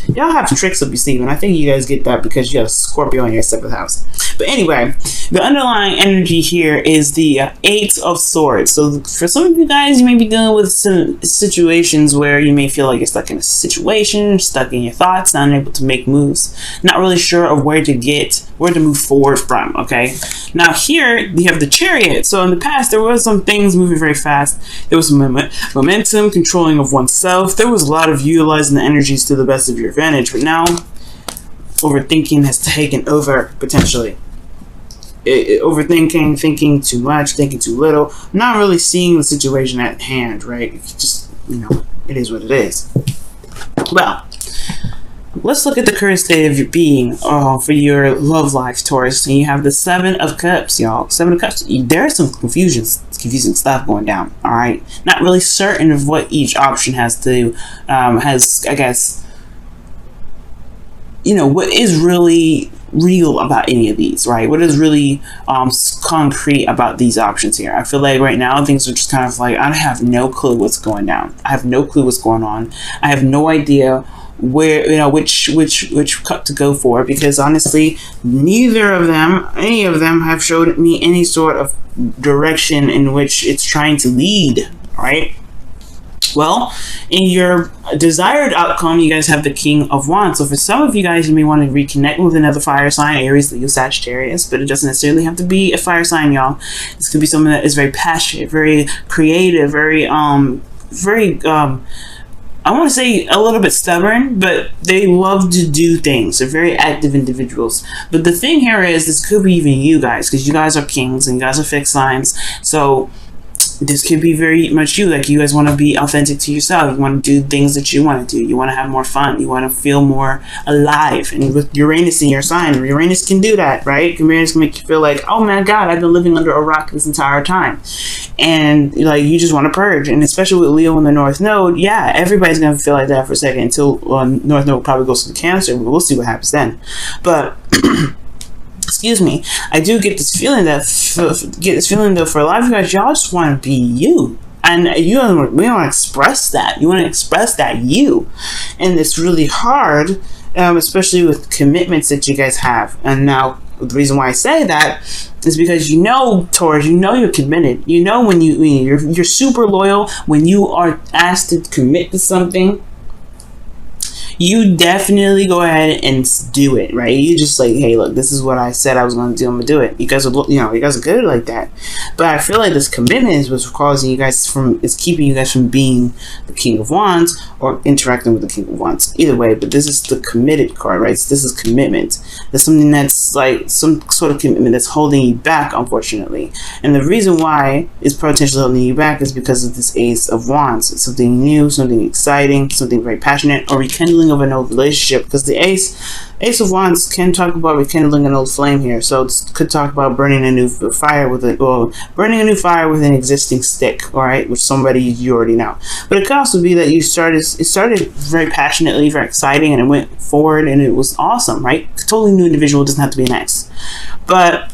Y'all have tricks up your sleeve, and I think you guys get that because you have Scorpio in your 7th house. But anyway, the underlying energy here is the 8 of Swords. So for some of you guys, you may be dealing with some situations where you may feel like you're stuck in a situation, stuck in your thoughts, unable to make moves, not really sure of where to move forward from, okay? Now here, we have the Chariot. So in the past, there was some things moving very fast. There was some momentum, controlling of oneself. There was a lot of utilizing the energies to the best of your advantage. But now, overthinking has taken over, potentially. Overthinking, thinking too much, thinking too little, not really seeing the situation at hand, right? It's just, you know, it is what it is. Well, let's look at the current state of your being for your love life, Taurus. And you have the 7 of Cups, y'all. 7 of Cups. There's some confusing stuff going down, all right? Not really certain of what each option has to, I guess, you know, what is really real about any of these, right? What is really concrete about these options here? I feel like right now things are just kind of like, I have no clue what's going down. I have no clue what's going on. I have no idea where, you know, which cup to go for, because honestly, neither of them, any of them, have showed me any sort of direction in which it's trying to lead, right? Well, in your desired outcome, you guys have the King of Wands. So for some of you guys, you may want to reconnect with another fire sign, Aries, Leo, Sagittarius, but it doesn't necessarily have to be a fire sign, y'all. This could be someone that is very passionate, very creative, very I want to say a little bit stubborn, but they love to do things. They're very active individuals. But the thing here is, this could be even you guys, because you guys are kings and you guys are fixed signs. So this could be very much you. Like, you guys want to be authentic to yourself. You want to do things that you want to do. You want to have more fun. You want to feel more alive. And with Uranus in your sign, Uranus can do that, right? Uranus can make you feel like, oh my God, I've been living under a rock this entire time. And like, you just want to purge. And especially with Leo in the North Node, yeah, everybody's going to feel like that for a second until North Node probably goes to the Cancer. We'll see what happens then. But excuse me, I do get this feeling that for a lot of you guys, y'all just want to be you, and we don't want to express that. You want to express that you, and it's really hard, especially with commitments that you guys have. And now the reason why I say that is because, you know, Taurus, you know you're committed. You know when you're super loyal. When you are asked to commit to something, you definitely go ahead and do it, right? You just like, hey, look, this is what I said I was going to do. I'm going to do it. You guys are, you know, you guys are good like that. But I feel like this commitment is what's causing you guys is keeping you guys from being the King of Wands or interacting with the King of Wands. Either way, but this is the committed card, right? So this is commitment. There's something that's like some sort of commitment that's holding you back, unfortunately. And the reason why it's potentially holding you back is because of this Ace of Wands. It's something new, something exciting, something very passionate, or rekindling of an old relationship, because the Ace of Wands can talk about rekindling an old flame here. So it could talk about burning a new fire with burning a new fire with an existing stick, all right, with somebody you already know. But it could also be that it started very passionately, very exciting, and it went forward and it was awesome, right? Totally new individual, doesn't have to be an ex. But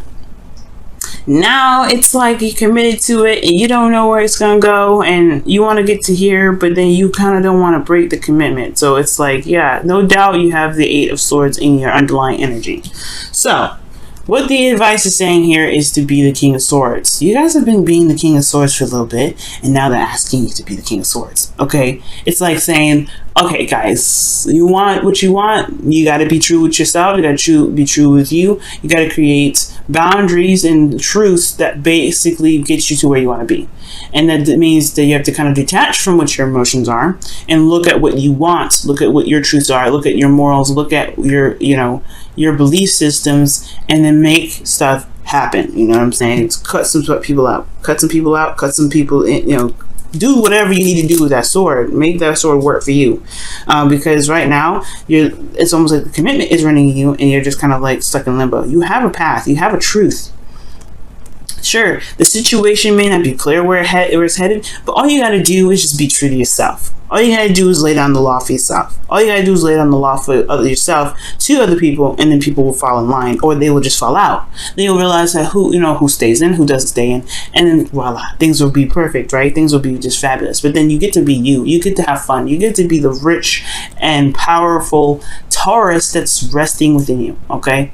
now it's like you committed to it and you don't know where it's gonna go, and you want to get to here, but then you kind of don't want to break the commitment. So it's like, yeah, no doubt you have the 8 of Swords in your underlying energy. So what the advice is saying here is to be the King of Swords. You guys have been being the King of Swords for a little bit, and now they're asking you to be the King of Swords. Okay, it's like saying, okay guys, you want what you want, you got to be true with yourself, you got to be true with you, you got to create boundaries and truths that basically get you to where you want to be. And that means that you have to kind of detach from what your emotions are and look at what you want, look at what your truths are, look at your morals, look at your, you know, your belief systems, and then make stuff happen. You know what I'm saying? It's cut some people out, cut some people out, cut some people in, you know, do whatever you need to do with that sword. Make that sword work for you, because right now it's almost like the commitment is running you and you're just kind of like stuck in limbo. You have a path, you have a truth Sure, the situation may not be clear where it's headed, but all you gotta do is just be true to yourself. All you gotta do is lay down the law for yourself. All you gotta do is lay down the law for yourself to other people, and then people will fall in line, or they will just fall out. Then you'll realize that who stays in, who doesn't stay in, and then voila, things will be perfect, right? Things will be just fabulous. But then you get to be you. You get to have fun. You get to be the rich and powerful Taurus that's resting within you, okay?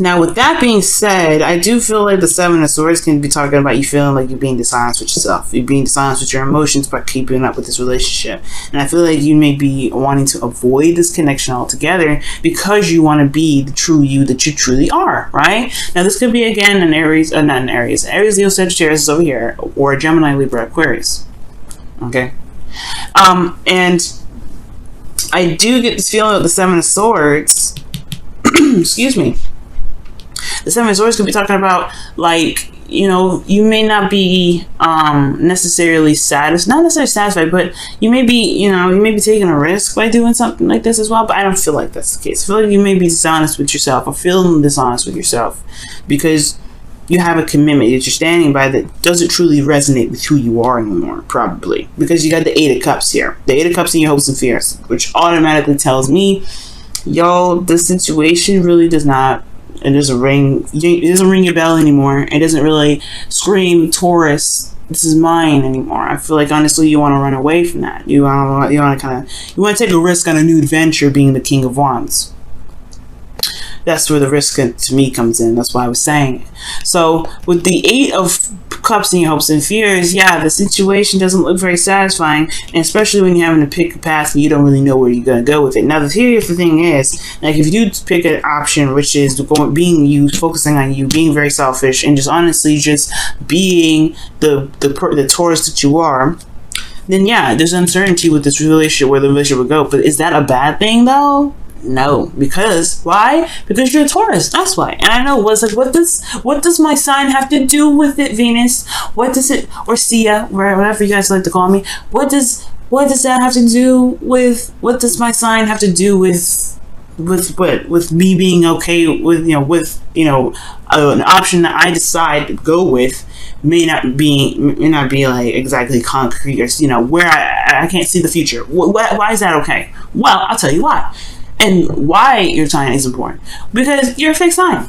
Now, with that being said, I do feel like the Seven of Swords can be talking about you feeling like you're being dishonest with yourself. You're being dishonest with your emotions by keeping up with this relationship. And I feel like you may be wanting to avoid this connection altogether because you want to be the true you that you truly are, right? Now, this could be, again, an Aries, not an Aries. Aries, Leo, Sagittarius is over here, or Gemini, Libra, Aquarius. Okay? And I do get this feeling of the Seven of Swords. Excuse me. The Seven of Swords could be talking about, like, you know, you may not be necessarily satisfied, but you may be taking a risk by doing something like this as well. But I don't feel like that's the case. I feel like you may be dishonest with yourself, or feeling dishonest with yourself, because you have a commitment that you're standing by that doesn't truly resonate with who you are anymore, probably. Because you got the Eight of Cups here. The Eight of Cups in your hopes and fears, which automatically tells me, yo, this situation really does not... It doesn't ring your bell anymore. It doesn't really scream Taurus, this is mine anymore. I feel like honestly you want to run away from that. You want to take a risk on a new adventure, being the King of Wands. That's where the risk to me comes in. That's why I was saying it. So with the Eight of Cups in your hopes and fears, yeah, the situation doesn't look very satisfying, and especially when you're having to pick a path and you don't really know where you're going to go with it. Now, the thing is, like, if you do pick an option which is being you, focusing on you, being very selfish, and just honestly just being the Taurus that you are, then yeah, there's uncertainty with this relationship, where the relationship will go. But is that a bad thing though? No, because why? Because you're a Taurus. That's why. And I know what does my sign have to do with it, Venus? What does it, or Sia, whatever you guys like to call me? What does that have to do with? What does my sign have to do with what? With me being okay with an option that I decide to go with may not be like exactly concrete, or where I can't see the future. Why is that okay? Well, I'll tell you why. And why your sign is important. Because you're a fixed sign.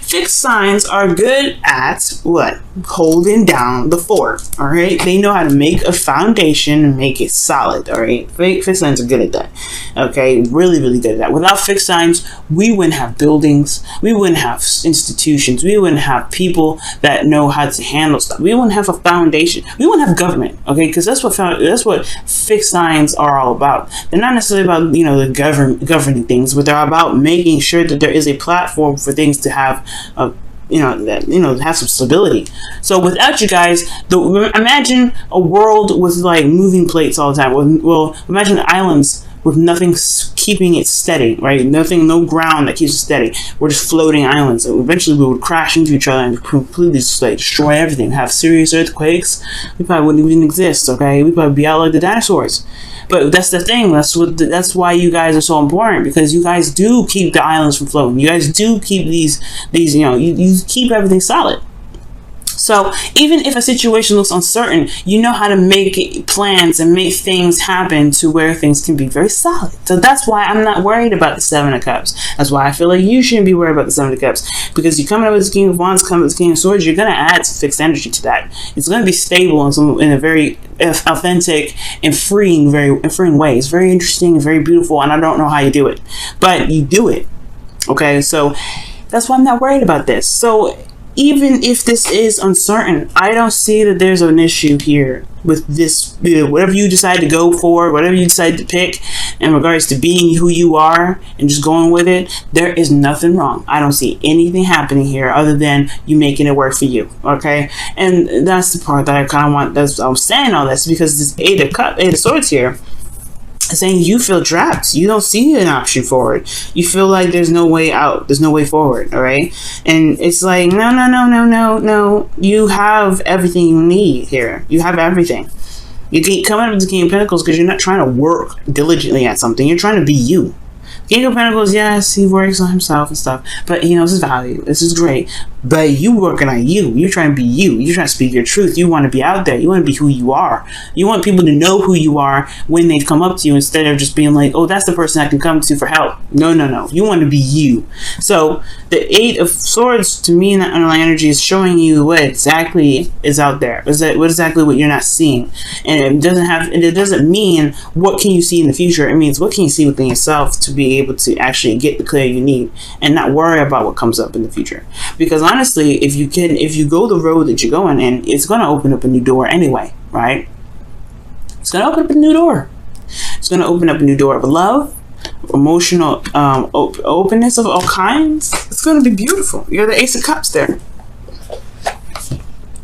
Fixed signs are good at what? Holding down the fort. Alright? They know how to make a foundation and make it solid. Alright? Fixed signs are good at that. Okay? Really, really good at that. Without fixed signs, we wouldn't have buildings. We wouldn't have institutions. We wouldn't have people that know how to handle stuff. We wouldn't have a foundation. We wouldn't have government. Okay? Because that's what fixed signs are all about. They're not necessarily about, the governing things, but they're about making sure that there is a platform for things to have have some stability. So without you guys, imagine a world with like moving plates all the time. Well, imagine islands with nothing keeping it steady, right? No ground that keeps it steady. We're just floating islands. So eventually we would crash into each other and completely destroy everything. Have serious earthquakes. We probably wouldn't even exist, okay? We'd probably be out like the dinosaurs. But that's the thing. That's why you guys are so important, because you guys do keep the islands from floating. You guys do keep these you keep everything solid. So even if a situation looks uncertain, you know how to make plans and make things happen to where things can be very solid. So that's why I'm not worried about the Seven of Cups. That's why I feel like you shouldn't be worried about the Seven of Cups, because you come up with the King of Wands, come up with the King of Swords, you're going to add some fixed energy to that. It's going to be stable in a very authentic and freeing way. It's very interesting and very beautiful, and I don't know how you do it, but you do it. Okay, so that's why I'm not worried about this. So even if this is uncertain, I don't see that there's an issue here with this. Whatever you decide to go for, whatever you decide to pick in regards to being who you are and just going with it, there is nothing wrong. I don't see anything happening here other than you making it work for you. Okay, and that's the part that I kind of want. I'm saying all this because this Eight of Swords here, saying you feel trapped. You don't see an option forward. You feel like there's no way out. There's no way forward. All right. And it's like, no. You have everything you need here. You have everything. You keep coming up with the King of Pentacles because you're not trying to work diligently at something. You're trying to be you. King of Pentacles, yes, he works on himself and stuff, but he knows his value. This is great. But you working on you. You're trying to be you. You're trying to speak your truth. You want to be out there. You want to be who you are. You want people to know who you are when they come up to you, instead of just being like, oh, that's the person I can come to for help. No, no, no. You want to be you. So the Eight of Swords, to me, in that underlying energy, is showing you what exactly is out there. What exactly what you're not seeing. And it doesn't mean what can you see in the future. It means what can you see within yourself to be able to actually get the clarity you need and not worry about what comes up in the future. Because honestly, if you go the road that you're going in, it's going to open up a new door anyway, right? It's going to open up a new door. It's going to open up a new door of love, emotional openness of all kinds. It's going to be beautiful. You're the Ace of Cups there.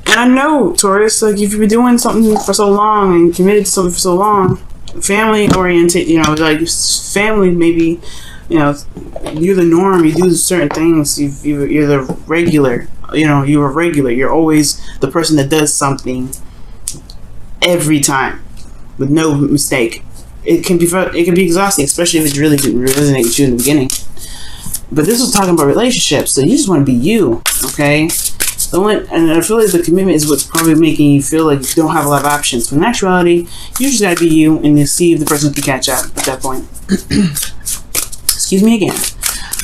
And I know, Taurus, like, if you've been doing something for so long and committed to something for so long, family oriented, you know, like family, maybe, you know, you're the norm, you do certain things, you're the regular, you know, you're a regular, you're always the person that does something every time with no mistake. It can be exhausting, especially if it really didn't resonate with you in the beginning. But this was talking about relationships, so you just want to be you, okay? And I feel like the commitment is what's probably making you feel like you don't have a lot of options. But in actuality, you just gotta be you and you see if the person can catch up at that point. Excuse me again.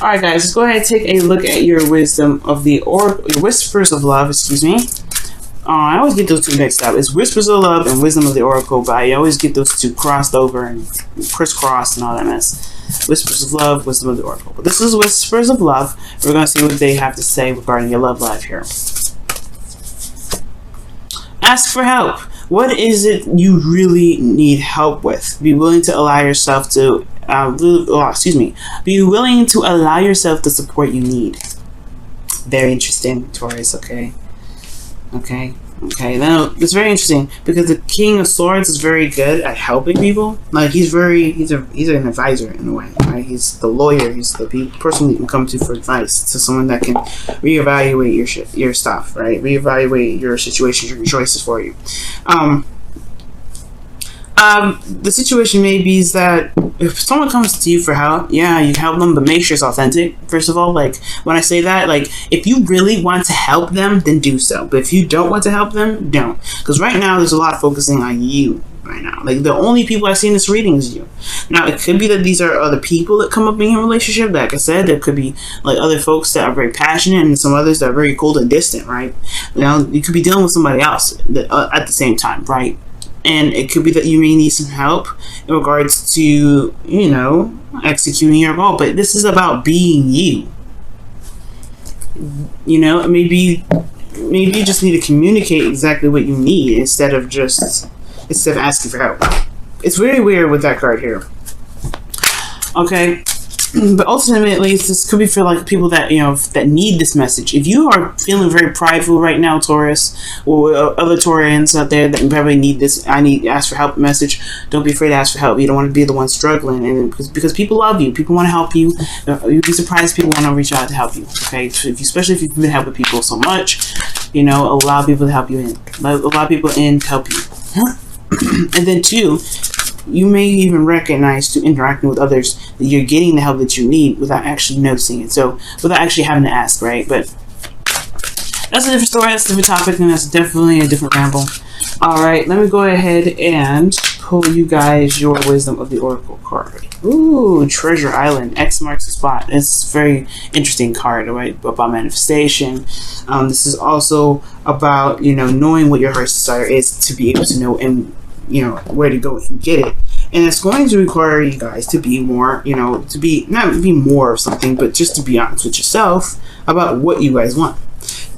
Alright guys, let's go ahead and take a look at your wisdom of the your whispers of love, excuse me. I always get those two mixed up. It's whispers of love and wisdom of the oracle, but I always get those two crossed over and crisscrossed and all that mess. Whispers of love, wisdom of the oracle. But this is whispers of love. We're going to see what they have to say regarding your love life here. Ask for help. What is it you really need help with? Be willing to allow yourself to be willing to allow yourself the support you need. Very interesting, Taurus. Okay, now it's very interesting because the King of Swords is very good at helping people. Like he's an advisor in a way, right? He's the lawyer. He's the person you can come to for advice, to someone that can reevaluate your stuff, right? Reevaluate your situations, your choices for you. The situation may be is that if someone comes to you for help, yeah, you help them, but make sure it's authentic. First of all, like when I say that, like if you really want to help them, then do so. But if you don't want to help them, don't. Because right now there's a lot of focusing on you right now. Like the only people I see in this reading is you. Now it could be that these are other people that come up in your relationship. Like I said, there could be like other folks that are very passionate and some others that are very cold and distant, right? Now you could be dealing with somebody else at the same time, right? And it could be that you may need some help in regards to, you know, executing your goal. But this is about being you. You know, maybe you just need to communicate exactly what you need instead of asking for help. It's very weird with that card here. Okay. But ultimately, this could be for like people that, you know, that need this message. If you are feeling very prideful right now, Taurus, or other Taurians out there that probably need this, ask for help message, don't be afraid to ask for help. You don't want to be the one struggling, and because people love you, people want to help you. You'd be surprised people want to reach out to help you. Okay, especially if you've been helping people so much, you know, allow people to help you in, allow people in to help you. And then two, you may even recognize through interacting with others that you're getting the help that you need without actually noticing it. So without actually having to ask, right? But that's a different story, that's a different topic, and that's definitely a different ramble. Alright, let me go ahead and pull you guys your wisdom of the oracle card. Ooh, Treasure Island. X marks the spot. It's a very interesting card, right? About manifestation. This is also about, you know, knowing what your heart's desire is to be able to know and, you know, where to go and get it. And it's going to require you guys to be more, you know, not be more of something, but just to be honest with yourself about what you guys want.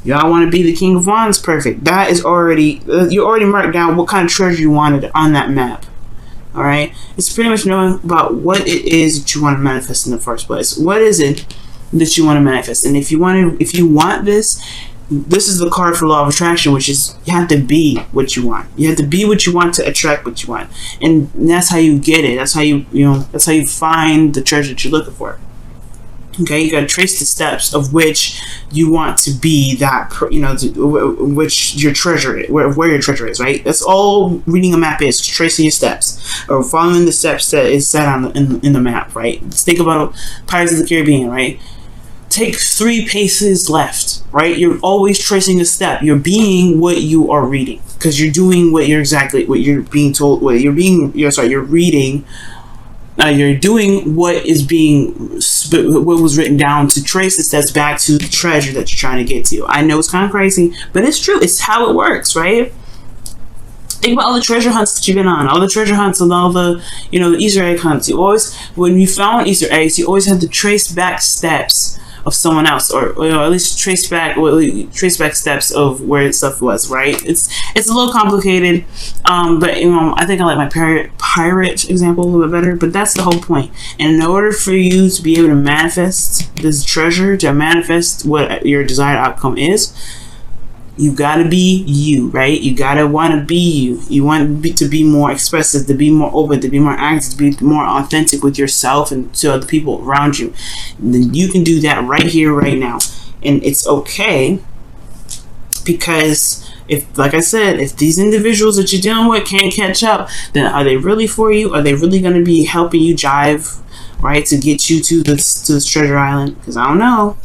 Y'all want to be the King of Wands? Perfect. That is already, you already marked down what kind of treasure you wanted on that map. Alright? It's pretty much knowing about what it is that you want to manifest in the first place. What is it that you want to manifest? And if you want this, this is the card for law of attraction, which is you have to be what you want. You have to be what you want to attract what you want, and that's how you get it. That's how you know. That's how you find the treasure that you're looking for. Okay, you got to trace the steps of which you want to be that, which your treasure is, where your treasure is, right? That's all reading a map is, tracing your steps or following the steps that is set on in the map, right? Let's think about Pirates of the Caribbean, right? Take 3 paces left, right? You're always tracing a step. You're being what you are reading because you're doing what you're being told. You're reading. You're doing what was written down to trace the steps back to the treasure that you're trying to get to. I know it's kind of crazy, but it's true. It's how it works, right? Think about all the treasure hunts that you've been on, all the treasure hunts and all the, the Easter egg hunts. You always, when you found Easter eggs, you always had to trace back steps of someone else, or at least trace back steps of where stuff was, right? It's a little complicated, but I think I like my pirate example a little bit better. But that's the whole point. And in order for you to be able to manifest this treasure, to manifest what your desired outcome is, you gotta be you, right? You gotta want to be you. You want to be more expressive, to be more open, to be more active, to be more authentic with yourself and to other people around you. And then you can do that right here, right now. And it's okay, because like I said, if these individuals that you're dealing with can't catch up, then are they really for you? Are they really going to be helping you jive, right, to get you to this treasure island? Because I don't know.